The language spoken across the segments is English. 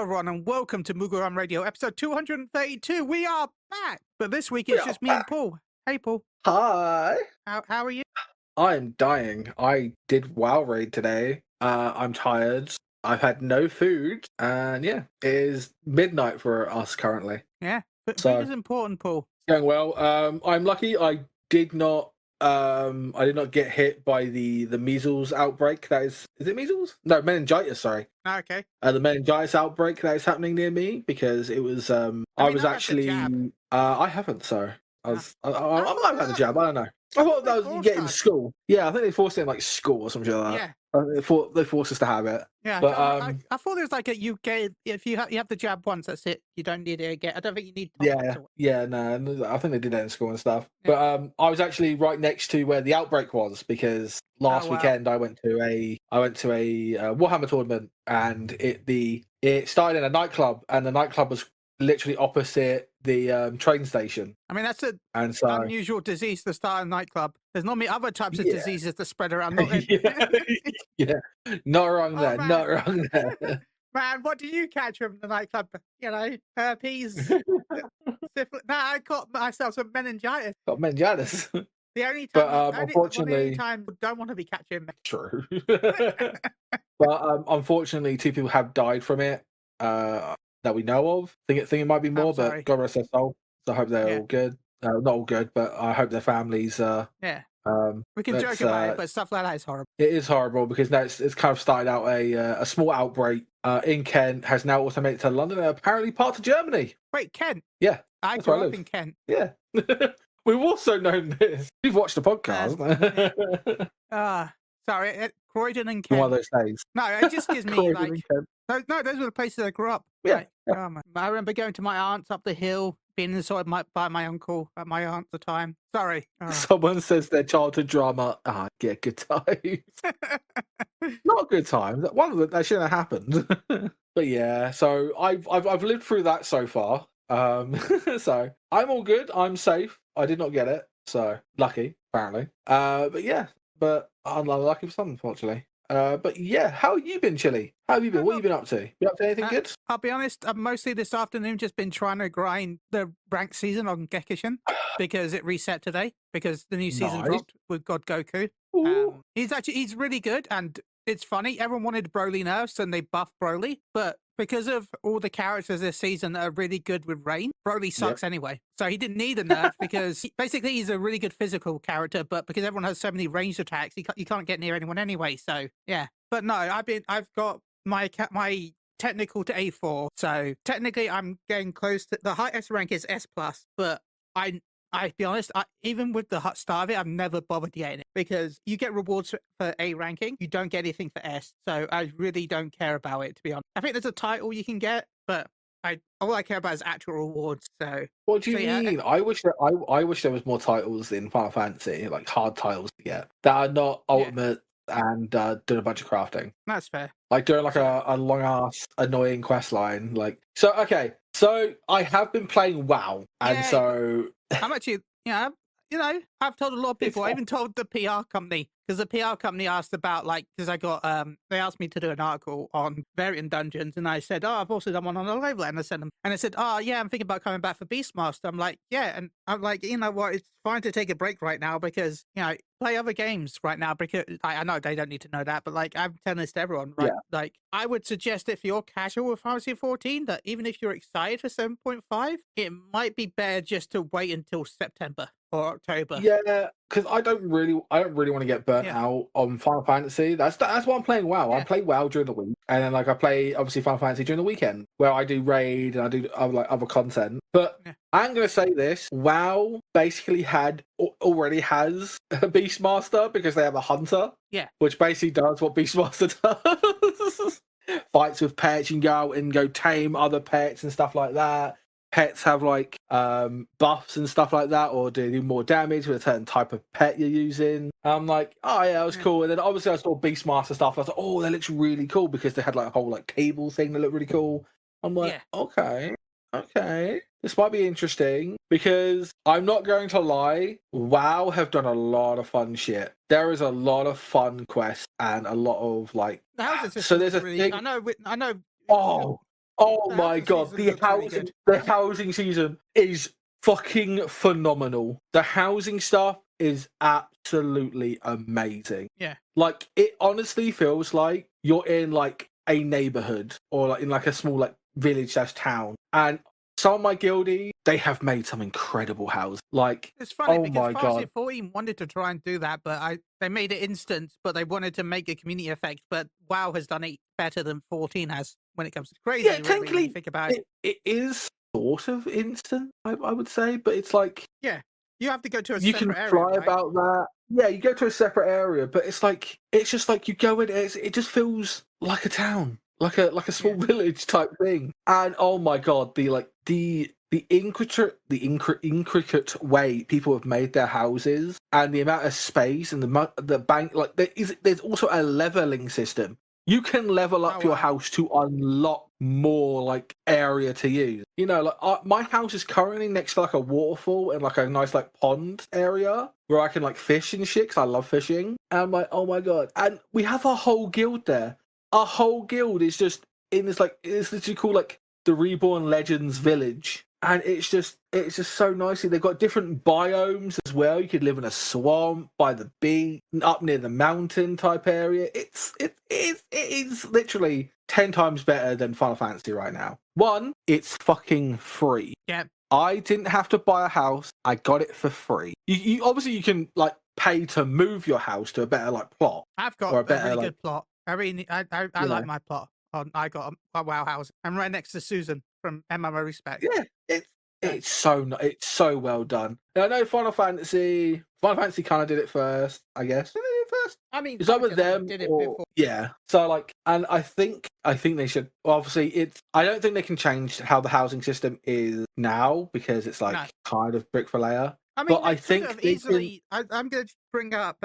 Hello, everyone, and welcome to Moogle Radio, episode 232. We are back, but this week it's just me and Paul. Hey, Paul. Hi. How are you? I'm dying. I did WoW raid today. I'm tired. I've had no food, and yeah, it is midnight for us currently. Yeah, but So- food is important, Paul. Going well. I'm lucky. I did not get hit by the measles outbreak. That is it measles? No, meningitis. Sorry. Okay. The meningitis outbreak that is happening near me because it was. I mean, was I had the actually. jab. I haven't. So I was. I might have had the that- jab. I don't know. I thought that was you forced get in us. school. Yeah, I think they forced it in like school or something like that. Yeah, They forced us to have it. yeah. But, I thought there was like you get if you have the jab once, that's it. You don't need it again. I don't think you need. No, I think they did that in school and stuff. Yeah. But I was actually right next to where the outbreak was because last wow. weekend I went to a Warhammer tournament and it started in a nightclub and the nightclub was literally opposite the train station. I mean, that's an And so unusual disease to start a nightclub. There's not many other types of Yeah. diseases that spread around. Not yeah, not wrong Oh, there, man. not wrong there. Man, what do you catch from the nightclub? You know, herpes. syphilis. No, I caught myself some meningitis. Got meningitis. The only time, But, one of the unfortunately- only time I don't want to be catching. True. But unfortunately, 2 people have died from it that we know of. Think it might be more, sorry. but God rest their soul. So I hope they're Yeah. all good. Not all good, but I hope their families. Yeah, we can That's, joke about it, but stuff like that is horrible. It is horrible because now it's kind of started out a small outbreak in Kent, has now also made it to London and apparently part of Germany. Wait, Kent? Yeah, I that's where I grew up live. in Kent. Yeah. We've also known this. You've watched the podcast. Sorry, Croydon and One of Kent. those days. No, it just gives me Croydon like and Kent. no, those were the places I grew up. Yeah, Right. yeah. Oh, man. I remember going to my aunt's up the hill, being inside by my uncle at my aunt at the time. Sorry. Oh. Someone says their childhood drama. Yeah, good times. Not good times. One of them that shouldn't have happened. But yeah, so I've lived through that so far. So I'm all good. I'm safe. I did not get it, so lucky apparently. But yeah, I'm unlucky for some, unfortunately. But yeah, how have you been, Chili? How have you been? What have you been up to? You up to anything good? I'll be honest, I've mostly this afternoon just been trying to grind the ranked season on Gekishin because it reset today because the new season Nice. dropped with God Goku. Ooh. He's really good and it's funny. Everyone wanted Broly nerfs and they buffed Broly, but because of all the characters this season that are really good with Rain, Broly sucks anyway. So he didn't need a nerf because basically he's a really good physical character, but because everyone has so many ranged attacks, you can't get near anyone anyway. So yeah, but no, I've got my technical to A4. So technically I'm getting close to the highest rank is S+, but I'll be honest, even with the start of it, I've never bothered getting it because you get rewards for A ranking. You don't get anything for S. So I really don't care about it, to be honest. I think there's a title you can get, but all I care about is actual rewards. So What do you yeah, mean? I wish there was more titles in Final Fantasy, like hard titles to get that are not ultimate and doing a bunch of crafting. That's fair. Like doing like a long ass annoying quest line. Like so I have been playing WoW, and Yeah. so I'm actually, I've told a lot of people. I even told the PR company because the PR company asked about because I got they asked me to do an article on variant dungeons, and I said, oh, I've also done one on a level, and I sent them, and I said, oh yeah, I'm thinking about coming back for Beastmaster. I'm like, yeah, and I'm like, you know what, it's fine to take a break right now because play other games right now because I know they don't need to know that, but like I'm telling this to everyone, right? Yeah. Like I would suggest if you're casual with Final Fantasy 14, that even if you're excited for 7.5, it might be better just to wait until September or October. yeah, because I don't really want to get burnt out on Final Fantasy. That's why I'm playing WoW. I play WoW during the week, and then I play obviously Final Fantasy during the weekend, where I do raid and I do other content. But I'm gonna say this: WoW basically already has a Beastmaster because they have a hunter. Yeah. Which basically does what Beastmaster does. Fights with pets, you can go out and go tame other pets and stuff like that. Pets have like buffs and stuff like that, or do more damage with a certain type of pet you're using. I'm like, oh yeah, it was cool. And then obviously I saw Beastmaster stuff. I was like, oh, that looks really cool because they had like a whole like table thing that looked really cool. I'm like, okay, this might be interesting because I'm not going to lie. WoW have done a lot of fun shit. There is a lot of fun quests and a lot of like. The houses So there's a really, thing. I know. Oh Oh The my housing god, season looks really good. the housing season is fucking phenomenal. The housing stuff is absolutely amazing. Yeah. Like it honestly feels like you're in like a neighborhood or like in like a small like village town. And some of my guildies, they have made some incredible houses. Like, It's funny oh because my god. Farsight 14 wanted to try and do that, but they made it instant, but they wanted to make a community effect. But WoW has done it better than 14 has when it comes to crazy. Yeah, Really, when you technically think about it. it is sort of instant, I would say, but it's like Yeah, you have to go to a you can separate area, fly right? about that. Yeah, you go to a separate area, but it's just like you go in. It just feels like a town, like a small Yeah. village type thing. And oh my god, the intricate way people have made their houses and the amount of space and the bank, like there's also a leveling system. You can level up Oh, your wow. house to unlock more like area to use. You know, like my house is currently next to like a waterfall and like a nice like pond area where I can like fish and shit because I love fishing. And I'm like, oh my god! And we have a whole guild there. Our whole guild is just in this like it's literally called like the Reborn Legends Village. And it's just so nicely. They've got different biomes as well. You could live in a swamp, by the beach, up near the mountain type area. It is literally 10 times better than Final Fantasy right now. One, it's fucking free. Yeah. I didn't have to buy a house. I got it for free. You obviously you can like pay to move your house to a better like plot. I've got Or a a better, really like, good plot. I like know. my plot. I got a WoW house. I'm right next to Susan from MMO Respect. Yeah, it's so well done. And I know Final Fantasy kind of did it first, I guess. Did they do it first? I mean, It's either Function, they them did it or before. yeah. So like, and I think they should. Obviously, I don't think they can change how the housing system is now because it's like No. kind of brick for layer. I mean, But I they could think have they can. easily. I'm going to bring up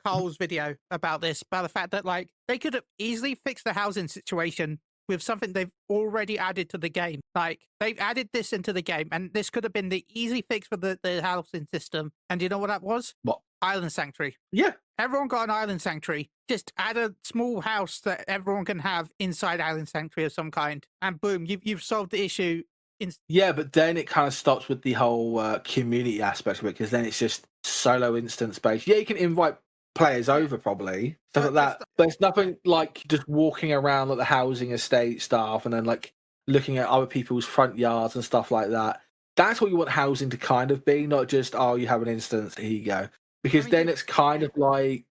Cole's video about this, about the fact that like they could have easily fixed the housing situation with something they've already added to the game. Like they've added this into the game, and this could have been the easy fix for the housing system. And you know what that was? What? Island Sanctuary. Yeah. Everyone got an Island Sanctuary. Just add a small house that everyone can have inside Island Sanctuary of some kind, and boom, you've solved the issue. Yeah, but then it kind of stops with the whole community aspect of it because then it's just solo instance based. Yeah, you can invite players over probably stuff like that, but it's nothing like just walking around like the housing estate stuff and then like looking at other people's front yards and stuff like that. That's what you want housing to kind of be, not just you have an instance, here you go. Because then it's kind of like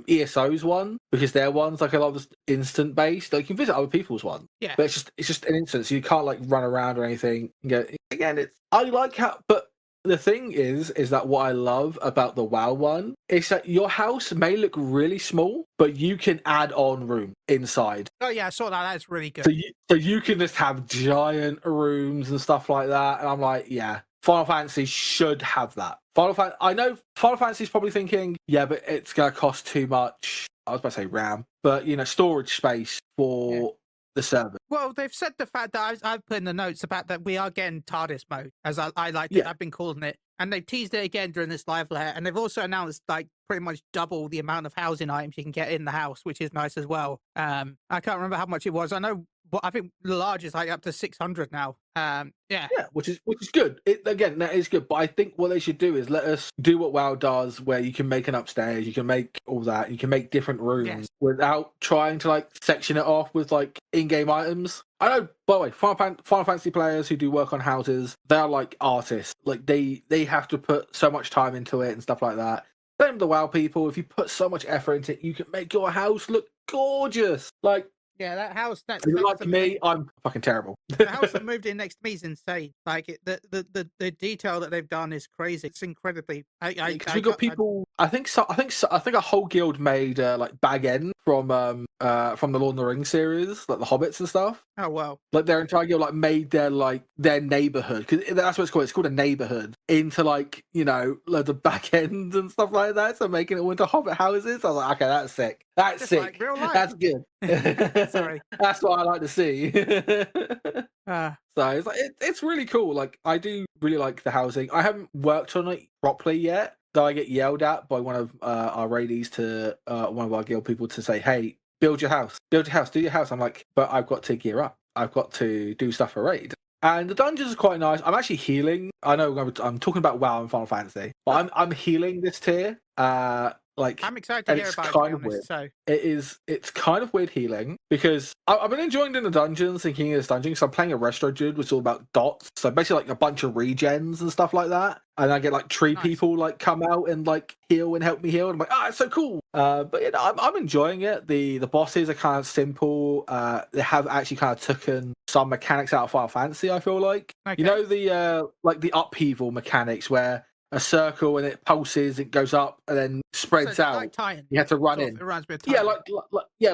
ESO's one, because their one's like a lot of instant based. Like you can visit other people's one, Yeah, but it's just an instance. You can't like run around or anything. Again, I like how, but the thing is that what I love about the WoW one is that your house may look really small, but you can add on room inside. Oh yeah, I saw that. That's really good. So you can just have giant rooms and stuff like that. And I'm like, yeah, Final Fantasy should have that. I know Final Fantasy's probably thinking, yeah, but it's going to cost too much. I was about to say RAM, but storage space for the server. Well, they've said the fact that I've put in the notes about that we are getting TARDIS mode, as I like it. I've been calling it. And they've teased it again during this live layer. And they've also announced like pretty much double the amount of housing items you can get in the house, which is nice as well. I can't remember how much it was. I know, but I think the large is like up to 600 now. Yeah, which is good. Again, that is good. But I think what they should do is let us do what WoW does, where you can make an upstairs, you can make all that, you can make different rooms without trying to like section it off with like in-game items. I know, by the way, Final Fantasy players who do work on houses, they're like artists. Like they have to put so much time into it and stuff like that. Same with the WoW people. If you put so much effort into it, you can make your house look gorgeous. Like, yeah, that house. If you're like me, I'm fucking terrible. The house that moved in next to me is insane. Like the detail that they've done is crazy. It's incredibly. Because we got people. I think a whole guild made like Bag End from the Lord of the Rings series, like the Hobbits and stuff. Oh wow! Like their entire guild like made their neighborhood, because that's what it's called. It's called a neighborhood, into like loads of back ends and stuff like that. So making it into Hobbit houses. I was like, okay, that's sick. That's just sick. Like real life. That's good. Sorry. That's what I like to see. So it's like it's really cool. Like I do really like the housing. I haven't worked on it properly yet, though I get yelled at by one of our raidies to one of our guild people to say, "Hey, build your house, do your house." I'm like, but I've got to gear up. I've got to do stuff for raid. And the dungeons are quite nice. I'm actually healing. I know I'm talking about WoW and Final Fantasy, but I'm healing this tier. I'm excited to hear about it, to be honest. So it's kind of weird healing because I've been enjoying doing the dungeons and King of this dungeon because I'm playing a Restro Dude, which is all about dots. So basically like a bunch of regens and stuff like that. And I get like tree people like come out and like heal and help me heal. And I'm like, it's so cool. But you know, I'm enjoying it. The bosses are kind of simple. They have actually kind of taken some mechanics out of Final Fantasy, I feel like. Okay. You know the upheaval mechanics where a circle and it pulses, it goes up and then spreads out. Like Titan. You have to run in. It reminds me of Titan.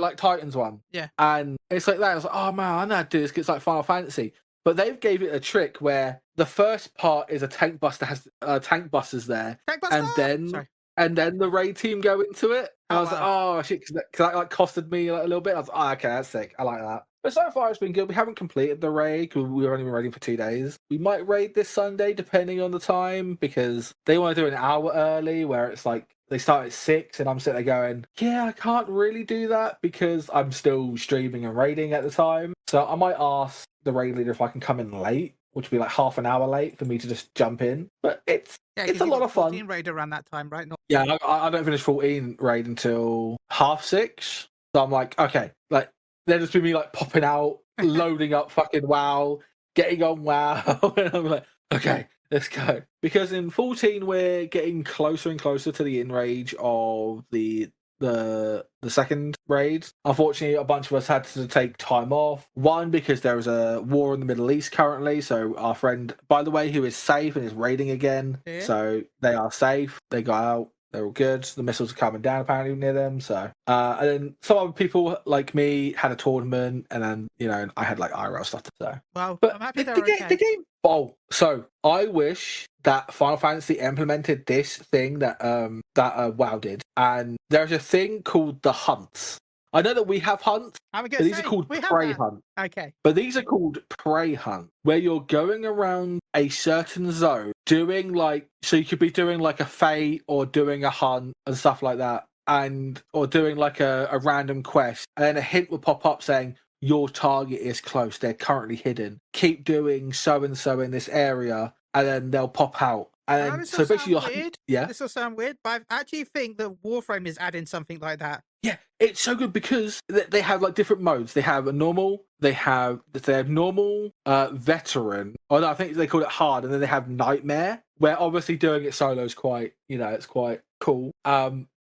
Like Titan's one. Yeah. And it's like that. I was like, oh man, I know how to do this 'cause it's like Final Fantasy. But they've gave it a trick where the first part is a tank buster has tank busters there, and then the raid team go into it. And I was like, oh shit, because that like costed me like, a little bit. I was like, okay, that's sick. I like that. But so far it's been good. We haven't completed the raid because we've only been raiding for 2 days. We might raid this Sunday depending on the time because they want to do an hour early where it's like they start at 6 and I'm sitting there going, yeah, I can't really do that because I'm still streaming and raiding at the time. So I might ask the raid leader if I can come in late, which would be like half an hour late for me to just jump in. But it's a lot of fun. 14 raid around that time, right? Yeah, I don't finish 14 raid until 6:30. So I'm like, okay, like there'll just be me like popping out, loading up fucking WoW, getting on WoW, and I'm like, okay, let's go. Because in 14 we're getting closer and closer to the in-rage of the second raid. Unfortunately, a bunch of us had to take time off. One, because there is a war in the Middle East currently. So our friend, by the way, who is safe and is raiding again. Yeah. So they are safe. They got out. They're all good. The missiles are coming down apparently near them. So, and then some other people like me had a tournament, and then I had like IRL stuff to do. Well, but I'm happy the game. Oh, so I wish that Final Fantasy implemented this thing that WoW did, and there's a thing called the hunts. I know that we have hunts, but these are called prey hunt. Okay. But these are called prey hunt, where you're going around a certain zone, doing like, so you could be doing like a fate or doing a hunt and stuff like that, or doing like a random quest, and then a hint will pop up saying, your target is close, they're currently hidden. Keep doing so and so in this area, and then they'll pop out. And this so basically, this will sound weird, but I actually think that Warframe is adding something like that. Yeah, it's so good because they have like different modes. They have a normal, they have normal, veteran, or no, I think they call it hard, and then they have nightmare, where obviously doing it solo is quite, it's quite cool.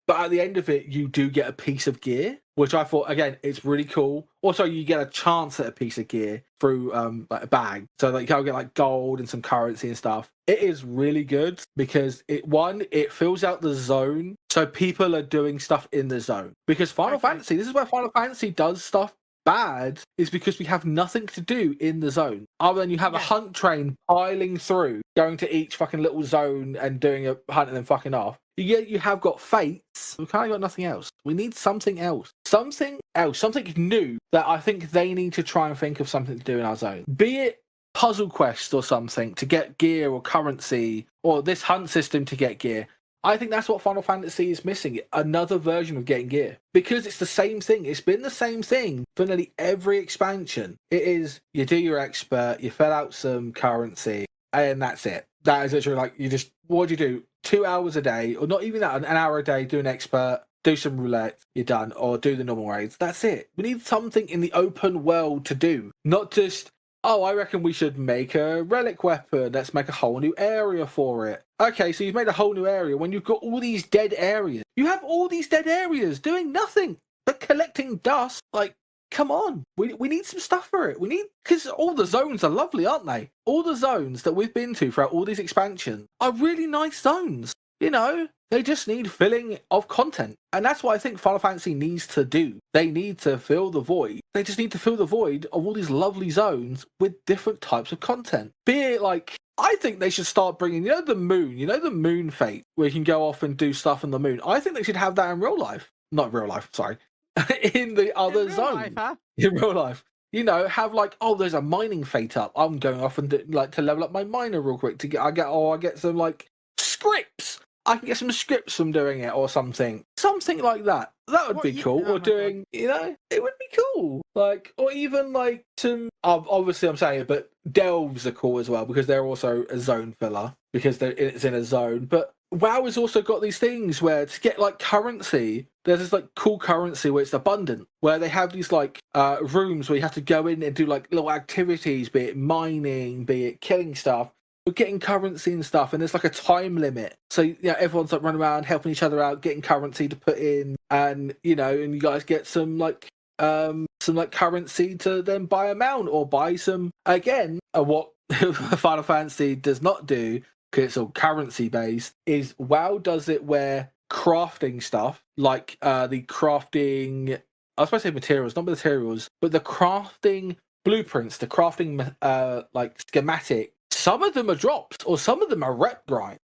But at the end of it, you do get a piece of gear, which I thought, again, it's really cool. Also, you get a chance at a piece of gear through like a bag. So like you'll get like gold and some currency and stuff. It is really good because it fills out the zone. So people are doing stuff in the zone. Because Final Fantasy, this is where Final Fantasy does stuff bad, is because we have nothing to do in the zone other than you have a hunt train piling through, going to each fucking little zone and doing a hunt and then fucking off. You have got fates. We kind of got nothing else. We need something else. Something new that I think they need to try and think of something to do in our zone. Be it puzzle quest or something to get gear or currency, or this hunt system to get gear. I think that's what Final Fantasy is missing. Another version of getting gear. Because it's the same thing. It's been the same thing for nearly every expansion. It is, you do your expert, you fill out some currency, and that's it. That is literally like, what do you do? 2 hours a day, or not even that, an hour a day, do an expert, do some roulette, you're done, or do the normal raids. That's it. We need something in the open world to do. Not just, I reckon we should make a relic weapon. Let's make a whole new area for it. Okay, so you've made a whole new area when you've got all these dead areas. You have all these dead areas doing nothing but collecting dust. Like, come on. We need some stuff for it. Because all the zones are lovely, aren't they? All the zones that we've been to throughout all these expansions are really nice zones. They just need filling of content. And that's what I think Final Fantasy needs to do. They need to fill the void. They just need to fill the void of all these lovely zones with different types of content. Be it like, I think they should start bringing, the moon fate, where you can go off and do stuff on the moon. I think they should have that in real life. Not real life, sorry. In the other zone. In real life. Have like, there's a mining fate up. I'm going off and to level up my miner real quick to get some like scripts. I can get some scripts from doing it or something like that. That would be cool. Or doing, you know, it would be cool. Like, or even like some. Obviously, I'm saying it, but delves are cool as well because they're also a zone filler because it's in a zone. But WoW has also got these things where to get like currency, there's this like cool currency where it's abundant, where they have these like rooms where you have to go in and do like little activities, be it mining, be it killing stuff. We're getting currency and stuff, and there's like a time limit. So everyone's like running around helping each other out, getting currency to put in, and and you guys get some currency to then buy a mount or buy some again. What Final Fantasy does not do, because it's all currency based, is WoW does it where crafting stuff like the crafting. I was supposed to say materials, not materials, but the crafting blueprints, the crafting like schematic. Some of them are drops, or some of them are rep grind.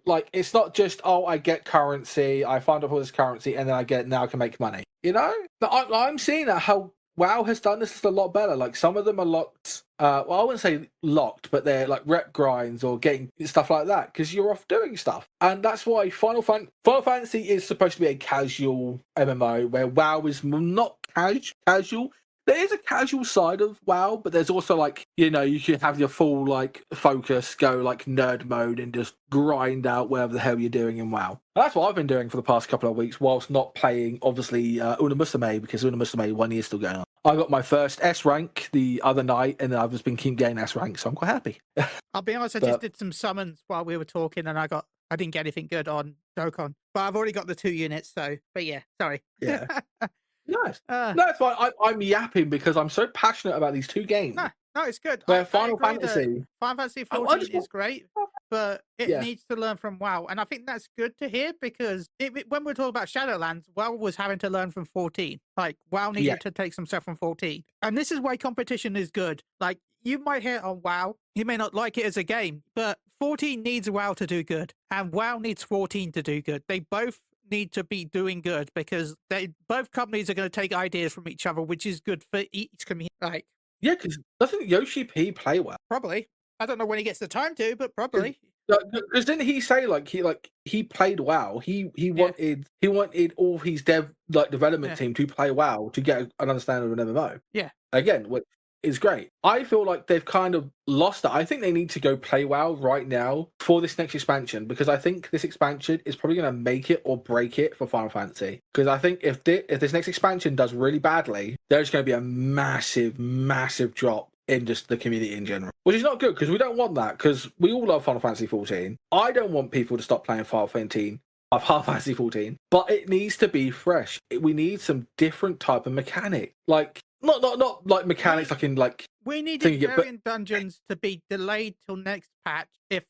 Like it's not just I get currency, I find out all this currency, and then now I can make money. But I'm seeing that how WoW has done this a lot better. Like some of them are locked. Well, I wouldn't say locked, but they're like rep grinds or getting stuff like that because you're off doing stuff, and that's why Final Fantasy is supposed to be a casual MMO where WoW is not casual. There is a casual side of WoW, but there's also like, you can have your full like focus, go like nerd mode and just grind out whatever the hell you're doing in WoW. And that's what I've been doing for the past couple of weeks whilst not playing, obviously, Una Musume, because Una Musume 1 year is still going on. I got my first S rank the other night, and I've just been keep getting S rank, so I'm quite happy. I'll be honest, I just did some summons while we were talking, and I didn't get anything good on Dokkan, but I've already got the 2 units, so, but yeah, sorry. Yeah. Nice. No, it's fine. I'm yapping because I'm so passionate about these two games. No, it's good. Final Fantasy 14 is great, but it needs to learn from WoW, and I think that's good to hear because when we're talking about Shadowlands, WoW was having to learn from 14. Like WoW needed to take some stuff from 14, and this is why competition is good. Like you might hit on WoW, you may not like it as a game, but 14 needs WoW to do good, and WoW needs 14 to do good. They both need to be doing good because both companies are going to take ideas from each other, which is good for each community. Like, yeah, because doesn't Yoshi P play WoW? Probably. I don't know when he gets the time to, but probably. Because didn't he say he played WoW? He wanted all his development team to play WoW to get an understanding of an MMO. Yeah. Again, which is great. I feel like they've kind of lost it. I think they need to go play WoW right now for this next expansion because I think this expansion is probably going to make it or break it for Final Fantasy. Because I think if this next expansion does really badly, there's going to be a massive, massive drop in just the community in general, which is not good because we don't want that because we all love Final Fantasy 14. I don't want people to stop playing Final Fantasy 14, but it needs to be fresh. We need some different type of mechanic, like not like mechanics we needed variant dungeons to be delayed till next patch if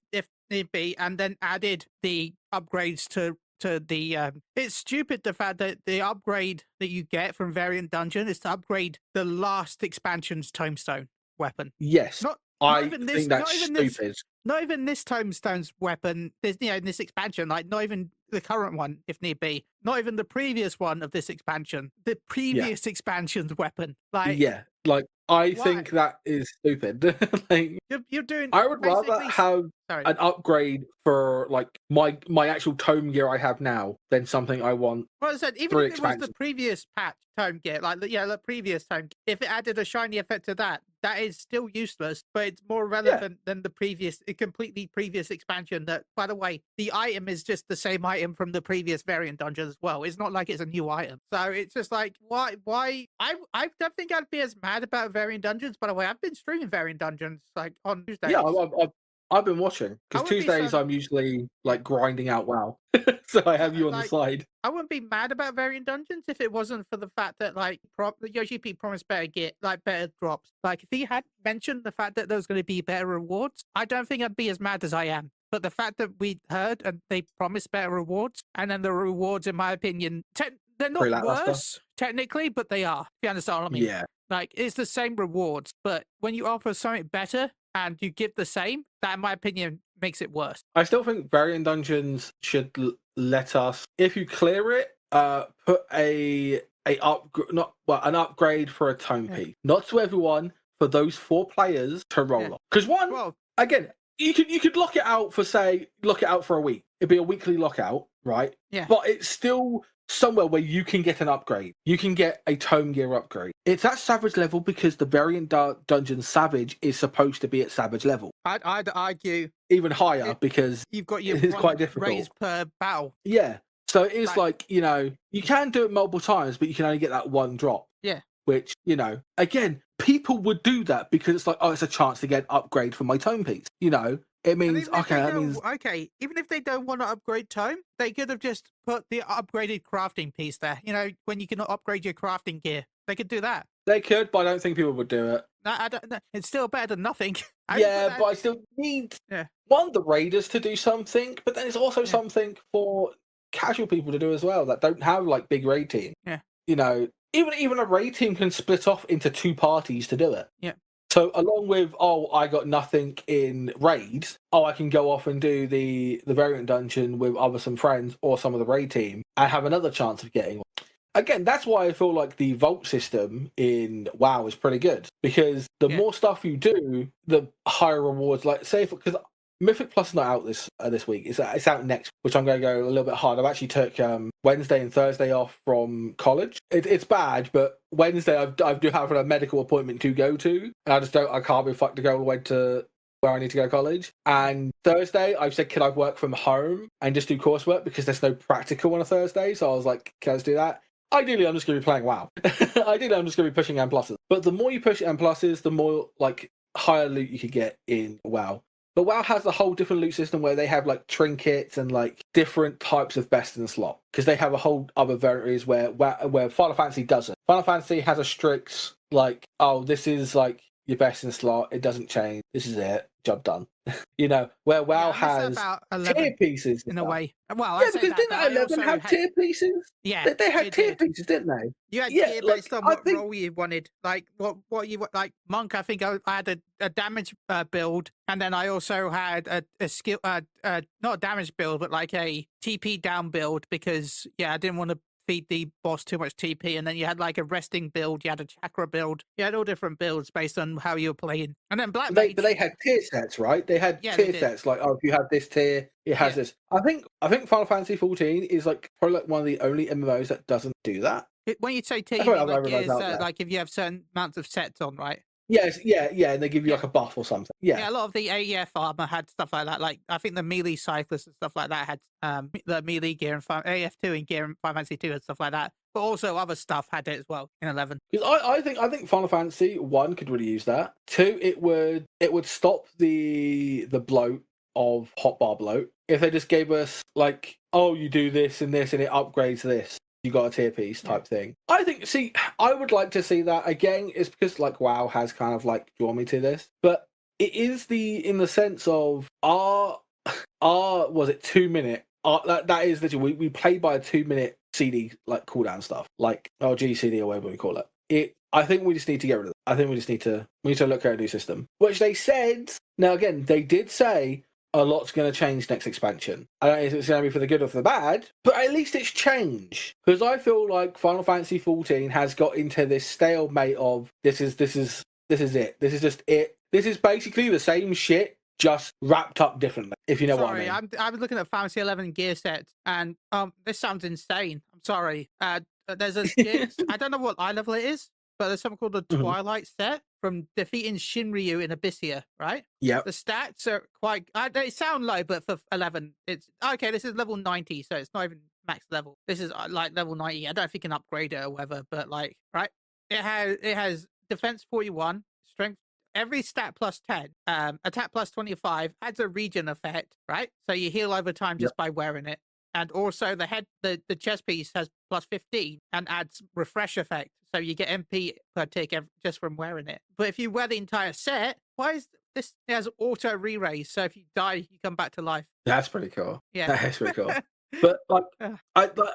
need be, and then added the upgrades to the it's stupid the fact that the upgrade that you get from variant dungeon is to upgrade the last expansion's tombstone weapon. Yes. I think that's stupid. Not even this tombstone's weapon, in this expansion, like not even the current one, if need be. Not even the previous one of this expansion. The previous expansion's weapon. I think that is stupid. You're doing. I would rather have an upgrade for my actual tome gear I have now than something I want. Well, I said even if it was the previous patch tome gear, the previous tome, if it added a shiny effect to that is still useless, but it's more relevant than the completely previous expansion. That, by the way, the item is just the same item from the previous variant dungeon as well. It's not like it's a new item. So it's just like, why? I don't think I'd be as mad about variant dungeons. By the way, I've been streaming variant dungeons on Tuesdays. Yeah, I've been watching because Tuesdays I'm usually grinding out WoW, so I have you on the side. I wouldn't be mad about variant dungeons if it wasn't for the fact that Yoshi P promised better drops. Like if he had mentioned the fact that there was going to be better rewards, I don't think I'd be as mad as I am. But the fact that we heard and they promised better rewards, and then the rewards, in my opinion, they're not worse technically, but they are. If you understand what I mean? Yeah. It's the same rewards, but when you offer something better and you give the same, that, in my opinion, makes it worse. I still think variant dungeons should let us, if you clear it, put an upgrade for a tome piece. Not to everyone, for those 4 players to roll off. Because again, you could lock it out for a week. It'd be a weekly lockout, right? Yeah. But it's still somewhere where you can get an upgrade. You can get a tome gear upgrade. It's at Savage level because the variant dungeon Savage is supposed to be at Savage level. I'd argue even higher because you've got your it's quite difficult. raised per battle. Yeah. So it is like, you know, you can do it multiple times, but you can only get that one drop. Yeah. Which, you know, again, people would do that because it's like, oh, it's a chance to get an upgrade from my tome piece. You know, it means, okay, even if they don't want to upgrade tome, they could have just put the upgraded crafting piece there. You know, when you can upgrade your crafting gear, they could do that. They could, but I don't think people would do it. No, I don't. It's still better than nothing. Yeah, but I still need one, the raiders to do something, but then it's also something for casual people to do as well that don't have like big raid team. Yeah, you know, even a raid team can split off into two parties to do it. Yeah. So along with, I got nothing in raids, I can go off and do the variant dungeon with some friends or some of the raid team and have another chance of getting one. Again, that's why I feel like the vault system in WoW is pretty good, because the more stuff you do, the higher rewards. Like, say, because Mythic Plus is not out this week. It's out next, which I'm going to go a little bit hard. I've actually took Wednesday and Thursday off from college. It's bad, but Wednesday I do have a medical appointment to go to, and I can't be fucked to go all the way to where I need to go to college. And Thursday, I've said, can I work from home and just do coursework because there's no practical on a Thursday? So I was like, can I just do that? Ideally, I'm just going to be playing WoW. Ideally, I'm just going to be pushing M+. But the more you push M+, the more like higher loot you could get in WoW. But WoW has a whole different loot system where they have like trinkets and like different types of best in slot, because they have a whole other varieties where Final Fantasy doesn't. Final Fantasy has a strict like, oh, this is like your best in slot. It doesn't change. This is it. Job done. You know, where WoW has tier pieces in a way. Well, yeah, because didn't 11 have tier pieces? Yeah, they had tier pieces, didn't they? You had tier based on what role you wanted. Like what you like Monk. I think I had a damage build, and then I also had a skill not a damage build, but like a TP down build, because I didn't want to feed the boss too much TP. And then you had like a resting build, you had a chakra build, you had all different builds based on how you were playing. And then Black Mage, but they had tier sets, right? They had tier sets like, oh, if you have this tier, it has this. I think Final Fantasy 14 is like probably like one of the only MMOs that doesn't do that. When you say tier, you mean like if you have certain amounts of sets on, right? Yes, yeah, and they give you like a buff or something. Yeah, a lot of the AEF armor had stuff like that. Like I think the melee cyclists and stuff like that had the melee gear and AF2 and gear in Final Fantasy 2 and stuff like that. But also other stuff had it as well in 11. Because I think Final Fantasy 1 could really use that. 2, it would stop the bloat of hotbar bloat if they just gave us like, oh, you do this and this and it upgrades this. You got a tier piece type thing. I would like to see that again. It's because like WoW has kind of like drawn me to this, but it is in the sense of was it 2 minute? That is literally we play by a 2 minute CD like cooldown stuff, like GCD or whatever we call it. I think we just need to get rid of it. I think we need to look at a new system, which they said. Now again, they did say a lot's going to change next expansion. I don't know if it's going to be for the good or for the bad, but at least it's change. Because I feel like Final Fantasy 14 has got into this stalemate of this is it. This is just it. This is basically the same shit, just wrapped up differently. If you know what I mean. I was looking at Fantasy 11 gear sets, and this sounds insane. I'm sorry. There's a I don't know what eye level it is, but there's something called the Twilight set from defeating Shinryu in Abyssia, right? Yeah. The stats are quite... they sound low, but for 11, it's... Okay, this is level 90, so it's not even max level. This is like level 90. I don't know if you can upgrade it or whatever, but like, right? It has defense 41, strength... Every stat plus 10, attack plus 25, adds a regen effect, right? So you heal over time just by wearing it. And also the chest piece has plus 15 and adds refresh effect. So you get MP per tick just from wearing it. But if you wear the entire set, why is this? It has auto re-raise. So if you die, you come back to life. That's pretty cool. Yeah. That's pretty cool. But like,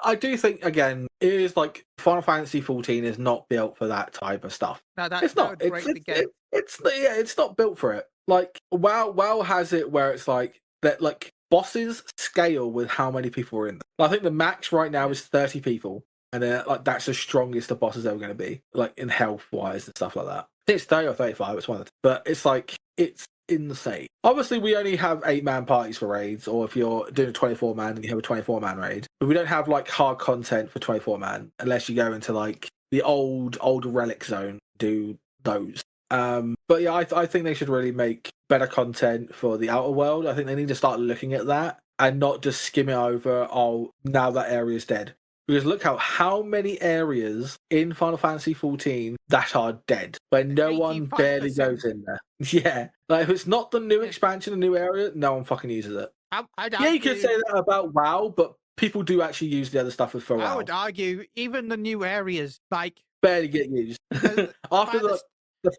I do think again, it is like Final Fantasy 14 is not built for that type of stuff. No, it's not. It's not built for it. Like WoW has it where it's like that. Like bosses scale with how many people are in them. I think the max right now is 30 people, and then like that's the strongest the boss is ever going to be, like in health wise and stuff like that. I think it's 30 or 35. It's one of the, but it's like it's insane. Obviously, we only have 8-man parties for raids, or if you're doing a 24-man, then you have a 24-man raid. But we don't have like hard content for 24-man unless you go into like the old relic zone, do those. But yeah, I think they should really make better content for the outer world. I think they need to start looking at that and not just skim it over, oh, now that area's dead. Because look how many areas in Final Fantasy XIV that are dead, where no one 85%. barely goes in there. Yeah. Like, if it's not the new expansion, the new area, no one fucking uses it. I'd Yeah, you could argue- say that about WoW, but people do actually use the other stuff for I WoW. would argue even the new areas, like Barely get used. by After the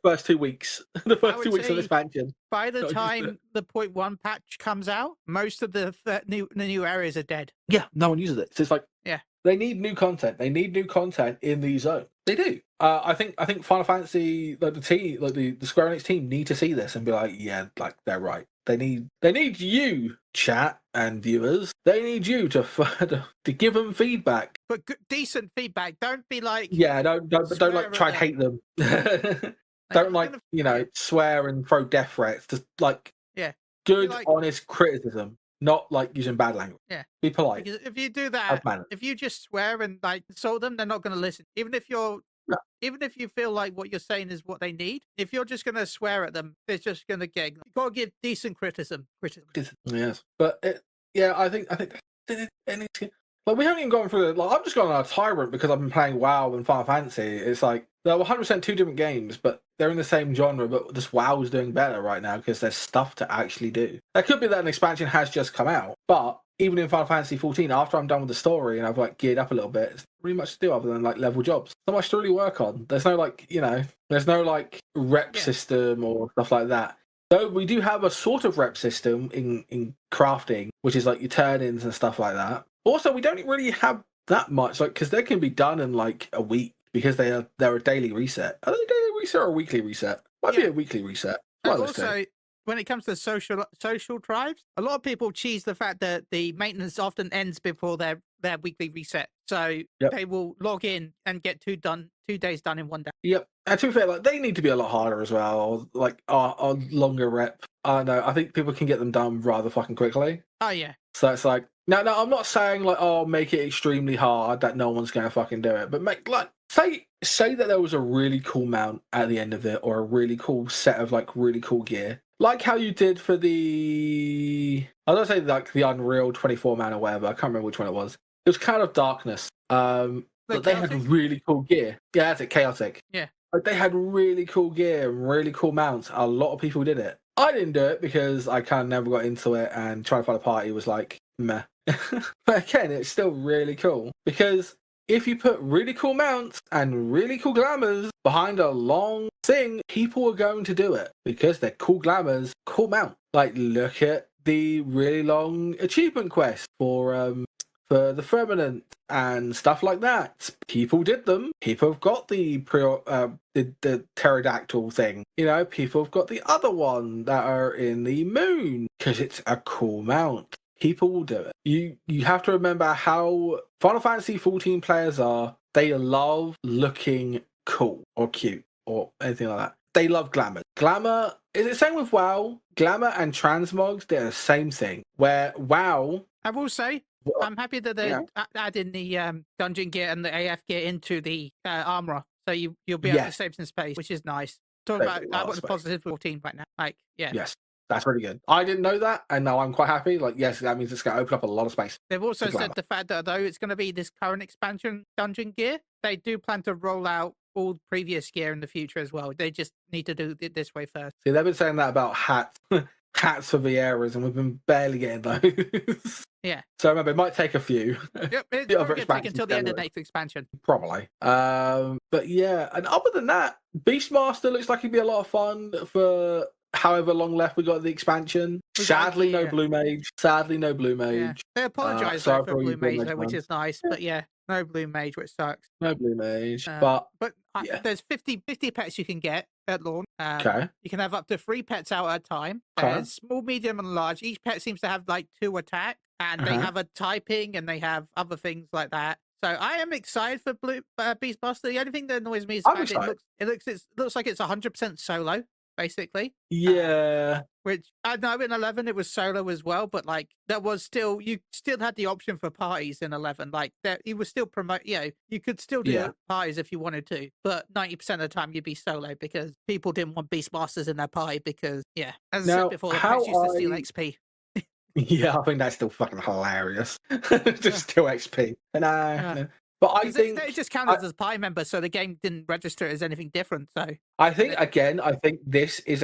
first 2 weeks. The first would 2 weeks of say expansion. by the Not used to time the 0.1 patch comes out, most of the new areas are dead. Yeah, no one uses it. So it's like, Yeah. They need new content. They need new content in these zones. They do. I think Final Fantasy, like the team, like the Square Enix team, need to see this and be like, yeah, like they're right. They need you, chat and viewers. They need you to give them feedback. But decent feedback. Don't be like, Yeah, don't like try and hate them. Don't like swear and throw death threats. Just like good, honest criticism. Not like using bad language. Yeah. Be polite. Because if you do that, if you just swear and like insult them, they're not going to listen. Even if you feel like what you're saying is what they need, if you're just going to swear at them, they're just going to get. You got to give decent criticism. Yes, but I think like we haven't even gone through it. Like, I'm just going on a tyrant because I've been playing WoW and Final Fantasy. It's like they're 100% two different games, but they're in the same genre. But this WoW is doing better right now because there's stuff to actually do. It could be that an expansion has just come out, but even in Final Fantasy 14, after I'm done with the story and I've like geared up a little bit, it's really much to do other than like level jobs. Not much to really work on. There's no rep system or stuff like that. Though we do have a sort of rep system in crafting, which is like your turn-ins and stuff like that. Also, we don't really have that much, like, because they can be done in like a week because they're a daily reset. Are they a daily reset or a weekly reset? Might be a weekly reset. And also, when it comes to social drives, a lot of people cheese the fact that the maintenance often ends before their weekly reset. So they will log in and get 2 days done in 1 day. Yep. And to be fair, like they need to be a lot harder as well, or like on longer rep. I don't know. I think people can get them done rather fucking quickly. Oh yeah. So it's like no, I'm not saying like make it extremely hard that no one's gonna fucking do it, but make like say that there was a really cool mount at the end of it, or a really cool set of like really cool gear, like how you did for the I don't say like the Unreal 24-man or whatever. I can't remember which one it was. It was kind of Darkness. But they had really cool gear. Yeah, that's it. Chaotic. Yeah. Like they had really cool gear and really cool mounts. A lot of people did it. I didn't do it because I kind of never got into it, and trying to find a party was like meh. But again, it's still really cool because if you put really cool mounts and really cool glamours behind a long thing, people are going to do it because they're cool glamours, cool mount. Like look at the really long achievement quest for the Firmament and stuff like that. People did them. People have got the pterodactyl thing. People have got the other one that are in the moon because it's a cool mount. People will do it. You have to remember how Final Fantasy 14 players are. They love looking cool or cute or anything like that. They love glamour. Glamour is the same with WoW. Glamour and transmogs, they're the same thing. Where WoW, I will say, I'm happy that they're adding the dungeon gear and the AF gear into the armor, so you'll be able to save some space, which is nice. Talk about the positives for 14 right now. Like, yes, that's really good. I didn't know that, and now I'm quite happy. Like, yes, that means it's going to open up a lot of space. They've also said the fact that though it's going to be this current expansion dungeon gear, they do plan to roll out all previous gear in the future as well. They just need to do it this way first. See, they've been saying that about hats. Hats for the eras, and we've been barely getting those. Yeah. So remember, it might take a few. Yep, it's going to take until the end of the next expansion. Probably. But yeah, and other than that, Beastmaster looks like it'd be a lot of fun for however long left we got the expansion. Sadly, no Blue Mage. Yeah. They apologise for Blue Mage, though, which is nice. But yeah, no Blue Mage, which sucks. No Blue Mage. There's 50 pets you can get at launch. Okay. You can have up to 3 pets out at a time. There's small, medium, and large. Each pet seems to have like 2 attack, and they have a typing, and they have other things like that. So I am excited for Beastmaster. The only thing that annoys me is it looks like it's 100% solo. basically. Yeah. Which I know in 11 it was solo as well, but like that was still you still had the option for parties in 11. Like that you was still promote, you could still do Yeah. parties if you wanted to, but 90% of the time you'd be solo because people didn't want Beastmasters in their party because as I said Now, before, the how pets used to steal I XP. yeah, I think that's still fucking hilarious. Yeah. Just still XP. No, Yeah. no. But I Because they think just counted as party members, so the game didn't register as anything different. So I think again, I think this is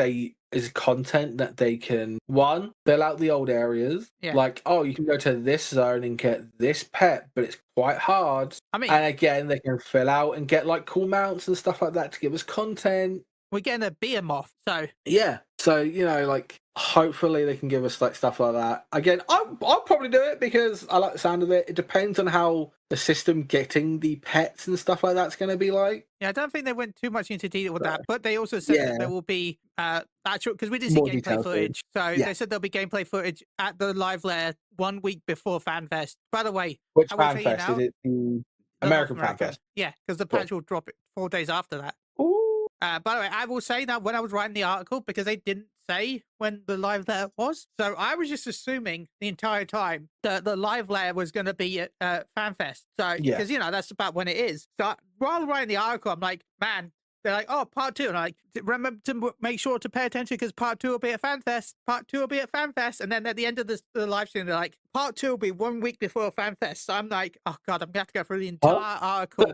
content that they can fill out the old areas. Yeah. Like, oh, you can go to this zone and get this pet, but it's quite hard. I mean, And again, they can fill out and get like cool mounts and stuff like that to give us content. we're getting a behemoth, so Yeah. So, like hopefully they can give us like stuff like that. Again, I'll probably do it because I like the sound of it. It depends on how the system getting the pets and stuff like that's gonna be like. yeah, I don't think they went too much into detail with that, but they also said that there will be actual because we didn't see More gameplay details, footage. So yeah. they said there'll be gameplay footage at the live lair 1 week before FanFest. By the way, Which I will fan tell you fest? now, Is it the the American North Fan American. Fest? Yeah, because the Cool. patch will drop it 4 days after that. Ooh. By the way, I will say now when I was writing the article, because they didn't say when the live lair was, so I was just assuming the entire time that the live lair was going to be at FanFest. So, Yeah. because, that's about when it is. So while writing the article, I'm like, man, they're like, oh, part 2. And I'm like, remember to make sure to pay attention because part 2 will be at FanFest. Part 2 will be at FanFest. And then at the end of the live stream, they're like, part 2 will be 1 week before FanFest. So I'm like, oh, God, I'm going to have to go through the entire article.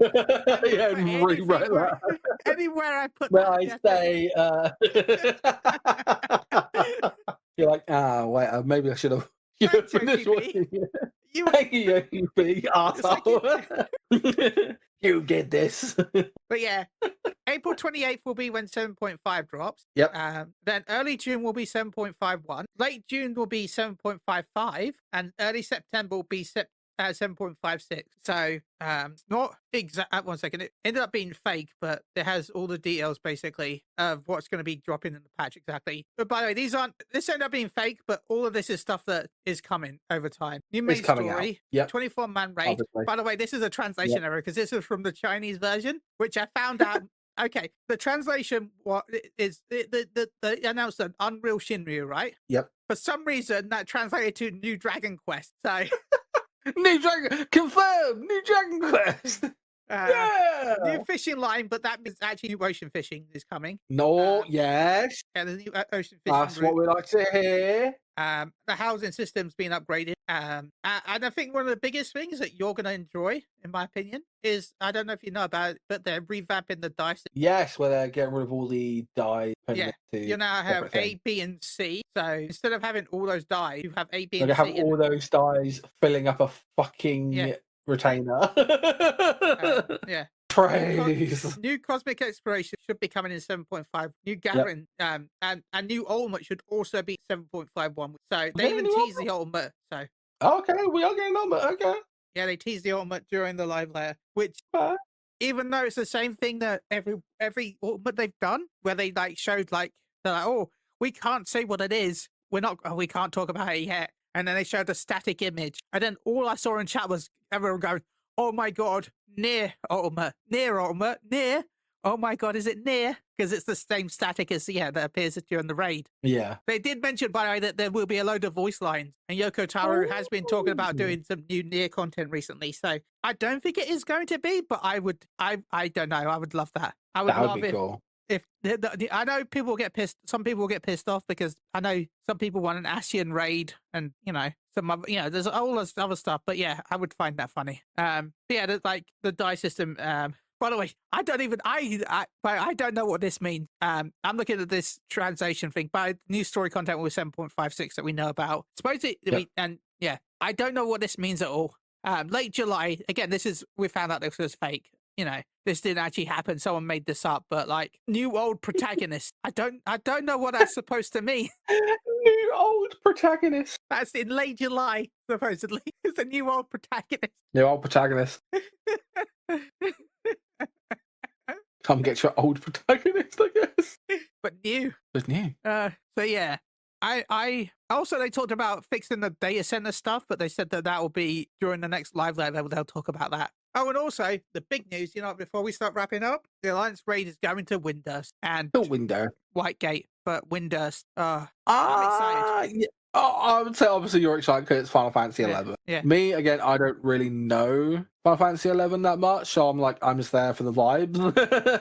Yeah, and rewrite that. Anywhere I put When that. I say, you're like, wait, maybe I should have. Thanks, finished OTP. watching it. You Thank you, OTP, like arsehole. You did this. But yeah, April 28th will be when 7.5 drops. Yep. Then early June will be 7.51. Late June will be 7.55. And early September will be 7.56. So not exact. 1 second. It ended up being fake, but it has all the details basically of what's going to be dropping in the patch exactly. But by the way, this ended up being fake, but all of this is stuff that is coming over time. New main story. Yep. 24-man raid. Obviously. By the way, this is a translation error because this is from the Chinese version, which I found out. Okay, the translation is they announced an Unreal Shinryu, right? Yep. For some reason, that translated to New Dragon Quest. So. New Dragon confirmed. New Dragon Quest. Yeah. New fishing line, but that means actually new ocean fishing is coming. No. Yes. Yeah, the new ocean fishing. That's what we like to hear. The housing system's been upgraded. And I think one of the biggest things that you're going to enjoy, in my opinion, is I don't know if you know about it, but they're revamping the dice. Yes, where they're getting rid of all the die. Yeah, you now have A, B, and C. So instead of having all those dies, you have A, B, and C. C. Have all those dies filling up a fucking retainer. Yeah. Praise. New cosmic exploration should be coming in 7.5. New gathering and new ultimate should also be 7.51. So they even teased the ultimate. So okay, we are getting ultimate. Okay. Yeah, they teased the ultimate during the live layer, which even though it's the same thing that every ultimate they've done, where they like showed like they're like, oh, we can't say what it is. We can't talk about it yet. And then they showed a static image. And then all I saw in chat was everyone going, oh my God, near ultimate, near. Oh my God, is it near? Because it's the same static as, that appears during the raid. Yeah. They did mention, by the way, that there will be a load of voice lines. And Yoko Taro has been talking about doing some new near content recently. So I don't think it is going to be, but I don't know. I would love that. I would love it. Cool. If I know people get pissed, some people will get pissed off because I know some people want an Ascian raid and some other, there's all this other stuff. But yeah, I would find that funny. But yeah, like the die system. By the way, I don't know what this means. I'm looking at this translation thing. By new story content with 7.56 that we know about. Supposedly, I don't know what this means at all. Late July again. We found out this was fake. This didn't actually happen. Someone made this up, but like new old protagonist. I don't know what that's supposed to mean. New old protagonist. That's in late July, supposedly. It's a new old protagonist. New old protagonist. Come get your old protagonist, I guess. But new. But new. So yeah. I also they talked about fixing the data center stuff, but they said that will be during the next live they'll talk about that. Oh, and also the big news, before we start wrapping up, the Alliance raid is going to Windurst and The window. Whitegate, but Windurst. I'm excited. Yeah. I would say obviously you're excited because it's Final Fantasy Yeah, 11. yeah. Me again, I don't really know Final Fantasy 11 that much, so I'm just there for the vibes.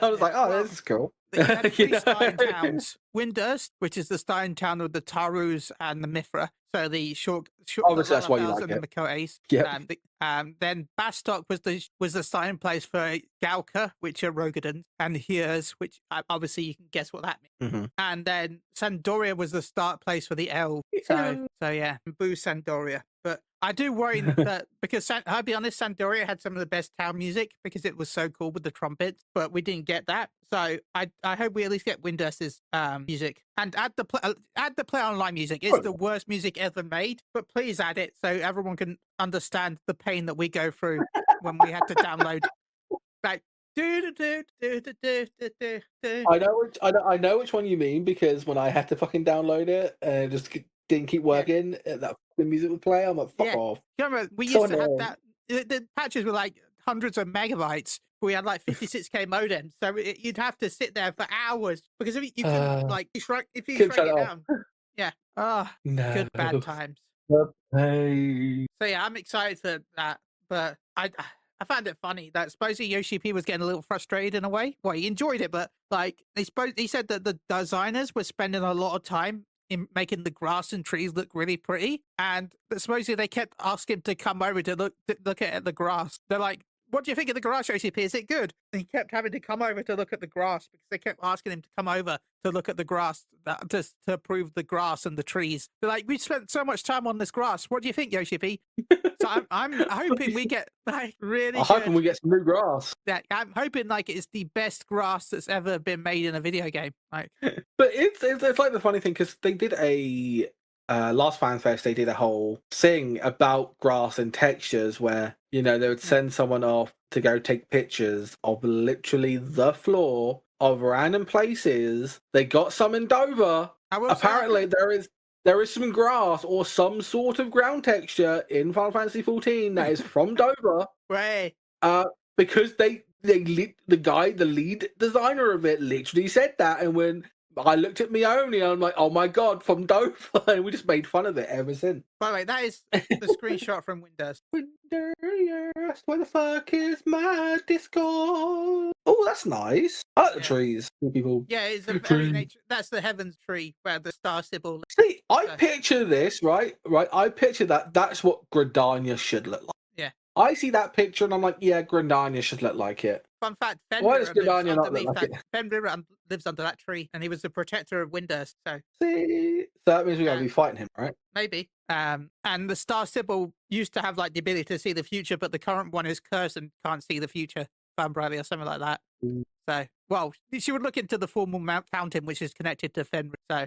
I was Yeah, like, oh, well, this is cool. You had three Yeah. Stein towns. Windurst, which is the Stein town with the Tarus and the Mithra, so the short Obviously, the that's why you Rallafels like and the it. Makotes. Yep. Then Bastok was the Stein place for Galka, which are Rogadans, and Hears, which obviously you can guess what that means. Mm-hmm. And then Sandoria was the start place for the elves. So yeah, boo Sandoria. But I do worry that because I'll be honest, Sandoria had some of the best town music because it was so cool with the trumpets, but we didn't get that. So I hope we at least get Windurst's music and add the play online music. It's the worst music ever made, but please add it so everyone can understand the pain that we go through when we had to download. Like I know which one you mean because when I had to fucking download it and it just didn't keep working, that fucking music would play. I'm like, fuck off. Remember, we So used to have annoying. that. The patches were like hundreds of megabytes. We had like 56k modem, so you'd have to sit there for hours because if you couldn't like if you Couldn't shrunk turn it it down, yeah. Oh, No. good bad times. Hey. So yeah, I'm excited for that, but I found it funny that supposedly Yoshi P was getting a little frustrated in a way. Well, he enjoyed it, but like he said that the designers were spending a lot of time in making the grass and trees look really pretty, and that supposedly they kept asking him to come over to look at the grass. They're like, "What do you think of the grass, Yoshi P? Is it good?" And he kept having to come over to look at the grass because they kept asking him to come over to look at the grass to approve the grass and the trees. They're like, "We spent so much time on this grass. What do you think, Yoshi P?" So I'm hoping we get like really I'm hoping we get some new grass. Yeah, I'm hoping like it's the best grass that's ever been made in a video game. Like, But it's like the funny thing because they did a last fan fest. They did a whole thing about grass and textures where they would send someone off to go take pictures of literally the floor of random places. They got some in Dover. Apparently, there is some grass or some sort of ground texture in Final Fantasy 14 that is from Dover. Way. Because the lead designer of it literally said that, and when I looked at Mione, I'm like, oh my god, from Dover, and we just made fun of it ever since. By the way, that is the screenshot from Windurst. Windurst, where the fuck is my Discord? Oh, that's nice. I like the trees. People. Yeah, it's a very nature. That's the heavens tree where the star symbol. See, I picture this right. I picture that. That's what Gridania should look like. Yeah. I see that picture and I'm like, yeah, Gridania should look like it. Fun fact: Why does Gridania not look like it? Fenrir lives under that tree, and he was the protector of Windurst. So that means we gotta be fighting him, right? Maybe. And the star symbol used to have like the ability to see the future, but the current one is cursed and can't see the future. Bradley or something like that. So, well, she would look into the formal Mount Counting, which is connected to Fenrir. So,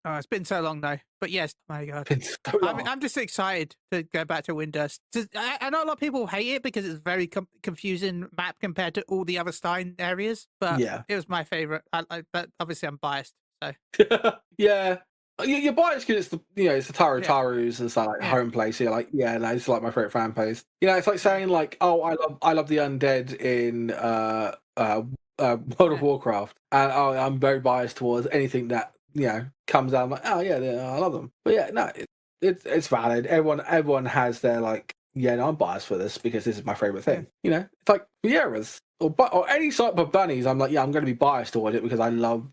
it's been so long though. But yes, oh my god, so I'm just excited to go back to Windurst. I know a lot of people hate it because it's a very confusing map compared to all the other Stein areas, but it was my favorite. But obviously, I'm biased. So, yeah. You're biased because it's it's the Tarus and stuff like home place. You're like, it's like my favorite fan place. It's like saying like, oh, I love the undead in World of Warcraft, and I'm very biased towards anything that comes out. I'm like, oh yeah, I love them. But yeah, no, it's valid. Everyone has their like, I'm biased for this because this is my favorite thing. It's like Vieira's or any sort of bunnies. I'm like, I'm going to be biased toward it because I love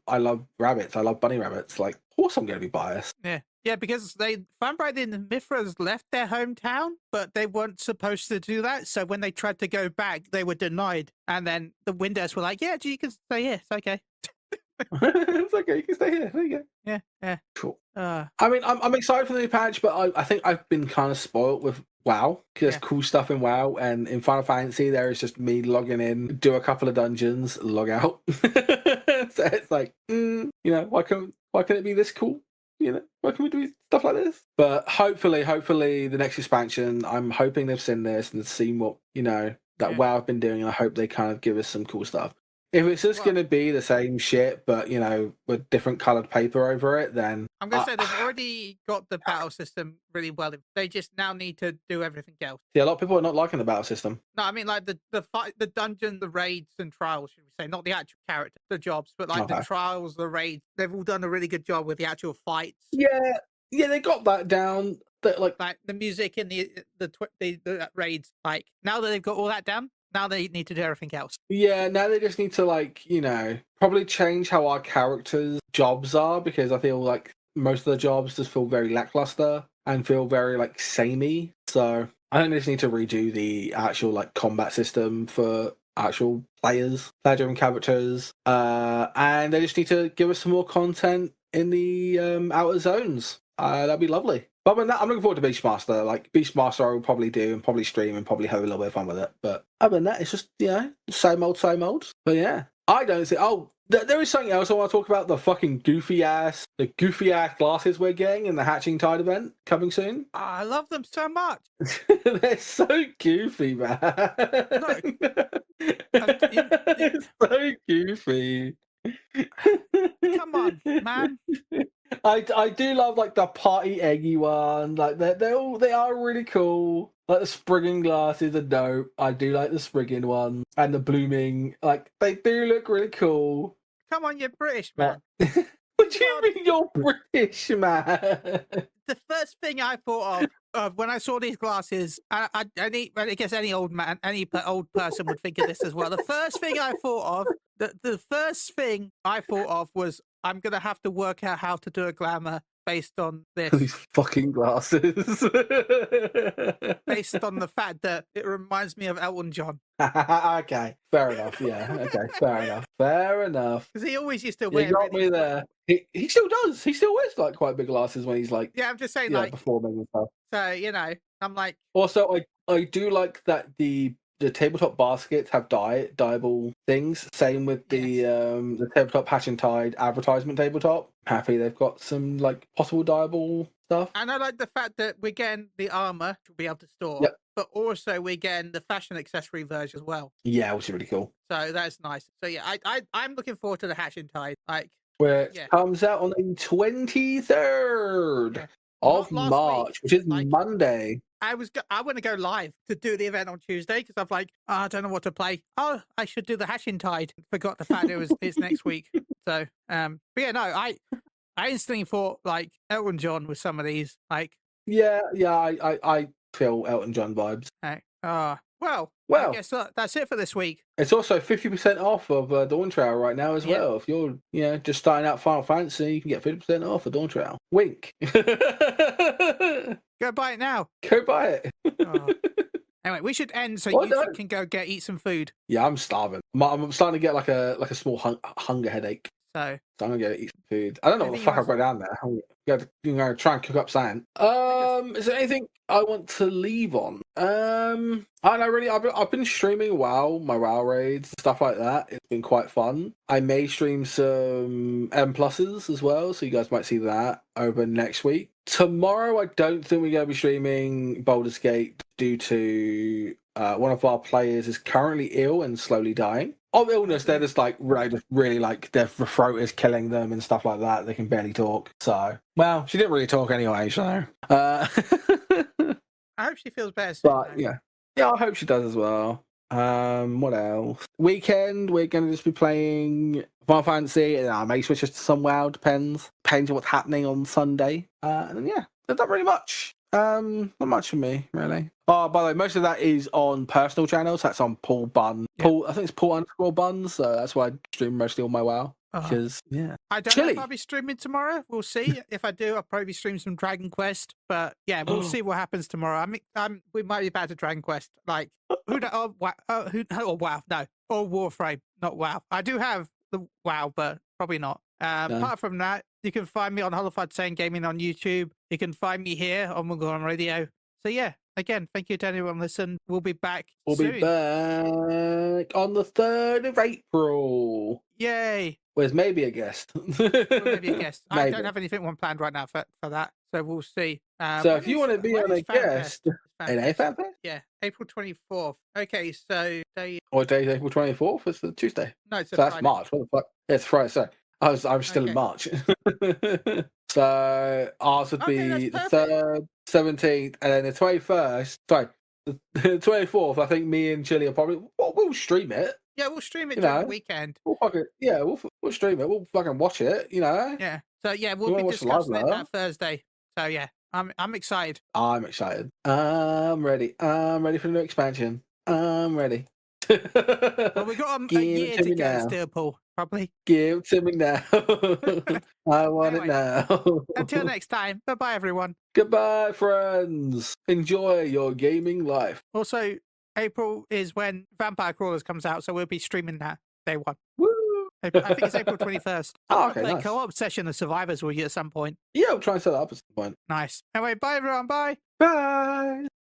rabbits. I love bunny rabbits. Like, of course I'm going to be biased. Yeah, because Fanbright and the Mithras left their hometown, but they weren't supposed to do that. So when they tried to go back, they were denied. And then the Windurst were like, yeah, you can stay here. It's okay. It's okay, you can stay here. There you go. Yeah. Cool. I mean, I'm excited for the new patch, but I think I've been kind of spoiled with WoW because there's cool stuff in WoW, and in Final Fantasy there is just me logging in, do a couple of dungeons, log out. So it's like, why can't it be this cool? Why can we do stuff like this? But hopefully the next expansion, I'm hoping they've seen this and seen what that WoW have been doing, and I hope they kind of give us some cool stuff. If it's just Well- going to be the same shit, but with different coloured paper over it, then I'm going to say they've already got the battle system really well. They just now need to do everything else. yeah, a lot of people are not liking the battle system. No, I mean like the fight, the dungeon, the raids and trials, should we say? Not the actual character, the jobs, but like the Okay. trials, the raids. They've all done a really good job with the actual fights. Yeah, they got that down. That Like the music in the raids. Like now that they've got all that down, now they need to do everything else. yeah, now they just need to probably change how our characters' jobs are, because I feel like most of the jobs just feel very lackluster and feel very like samey. So I think they just need to redo the actual like combat system for actual players, player-driven characters, and they just need to give us some more content in the outer zones. That'd be lovely. But other than that, I'm looking forward to Beastmaster. Like Beastmaster, I will probably do and probably stream and probably have a little bit of fun with it. But other than that, it's just same old, same old. But yeah, I don't see. Oh, there is something else I want to talk about. The goofy ass glasses we're getting in the Hatching Tide event coming soon. Oh, I love them so much. They're so goofy, man. It's so goofy. Come on, man. I do love like the party eggy one. Like they are really cool. Like the sprigging glasses are dope. I do like the sprigging one and the blooming. Like they do look really cool. Come on, you're British, man. What do you mean you're British, man? The first thing I thought of when I saw these glasses, I guess any old man, old person would think of this as well. The first thing I thought of was I'm gonna have to work out how to do a glamour based on this. These fucking glasses. Based on the fact that it reminds me of Elton John. Okay, fair enough. Yeah, okay, fair enough. Because he always used to wear. You got me there. He still does. He still wears like quite big glasses when he's like Yeah, I'm just saying, like performing and stuff. So I'm like. Also, I do like that the tabletop baskets have dyeable things. Same with the tabletop Hatch and Tide advertisement tabletop. Happy they've got some like possible dyeable stuff. And I like the fact that we're getting the armor to be able to store, but also we're getting the fashion accessory version as well. Yeah, which is really cool. So that's nice. So yeah, I'm looking forward to the Hatch and Tide. Which comes out on the 23rd of March, which is Monday. I want to go live to do the event on Tuesday because I'm like, I don't know what to play. Oh, I should do the Hatching Tide. Forgot the fact it's next week. So, but yeah, no, I instantly thought like Elton John with some of these. Like, I feel Elton John vibes. Well, I guess that's it for this week. It's also 50% off of Dawn Trail right now as well. If you're just starting out Final Fantasy, you can get 50% off of Dawn Trail. Wink. Go buy it now. Go buy it. Anyway, we should end so you can go eat some food. Yeah, I'm starving. I'm starting to get like a small hunger headache. So I'm gonna go eat some food. I don't know what the fuck I've got down there. I'm gonna try and cook up something. Is there anything I want to leave on? I don't know really. I've been streaming WoW, my WoW raids, stuff like that. It's been quite fun. I may stream some M pluses as well, so you guys might see that over next week. Tomorrow, I don't think we're gonna be streaming Baldur's Gate due to one of our players is currently ill and slowly dying. Of illness, they're just like really like their throat is killing them and stuff like that. They can barely talk. So, well, she didn't really talk anyway. So, I hope she feels better soon. But yeah, I hope she does as well. What else? Weekend, we're gonna just be playing Final Fantasy, and I may switch to some WoW. Depends on what's happening on Sunday. And then, yeah, there's not really much. Not much for me, really. Oh, by the way, most of that is on personal channels. That's on Paul Bun. I think it's Paul_Buns. So that's why I stream mostly on my WoW. Because I don't know if I'll be streaming tomorrow. We'll see. If I do, I'll probably stream some Dragon Quest. But yeah, we'll see what happens tomorrow. We might be back to Dragon Quest. Like WoW, no, or Warframe, not WoW. I do have the WoW, but probably not. Apart from that, you can find me on Holofud Saying Gaming on YouTube. You can find me here on Moogle on Radio. So yeah, again, thank you to anyone listening. We'll be back soon. We'll be back on the 3rd of April. Yay. There's maybe a guest. Maybe a guest. I don't have anything planned right now for that. So we'll see. So if you want to be on a guest, Fan NA Fest. Fan Fest? Yeah, April 24th. Okay, so they. Or day is April 24th? It's the Tuesday. No, it's a So that's Friday. March. What the fuck? Yeah, it's Friday. Sorry, I'm still in Okay. March. So ours would Okay, that's be the perfect. 3rd, 17th, and then the 21st. Sorry, the 24th. I think me and Chili are probably. Well, we'll stream it. Yeah, we'll stream it You during the know. weekend. We'll fucking we'll stream it. We'll fucking watch it. You know. Yeah. So yeah, We we'll be won't watch the live discussing it now. that Thursday. So yeah, I'm excited. I'm excited. I'm ready. I'm ready for the new expansion. I'm ready. Well, we got a Give year it to to me go now. still, Paul. Probably. Give it to me now. I want Anyway, it now. Until next time. Bye bye, everyone. Goodbye, friends. Enjoy your gaming life. Also, April is when Vampire Crawlers comes out, so we'll be streaming that day one. Woo! I think it's April 21st. Oh, okay, Play nice. co-op session of Survivors with you at some point. Yeah, we'll try and set that up at some point. Nice. Anyway, bye everyone. Bye. Bye.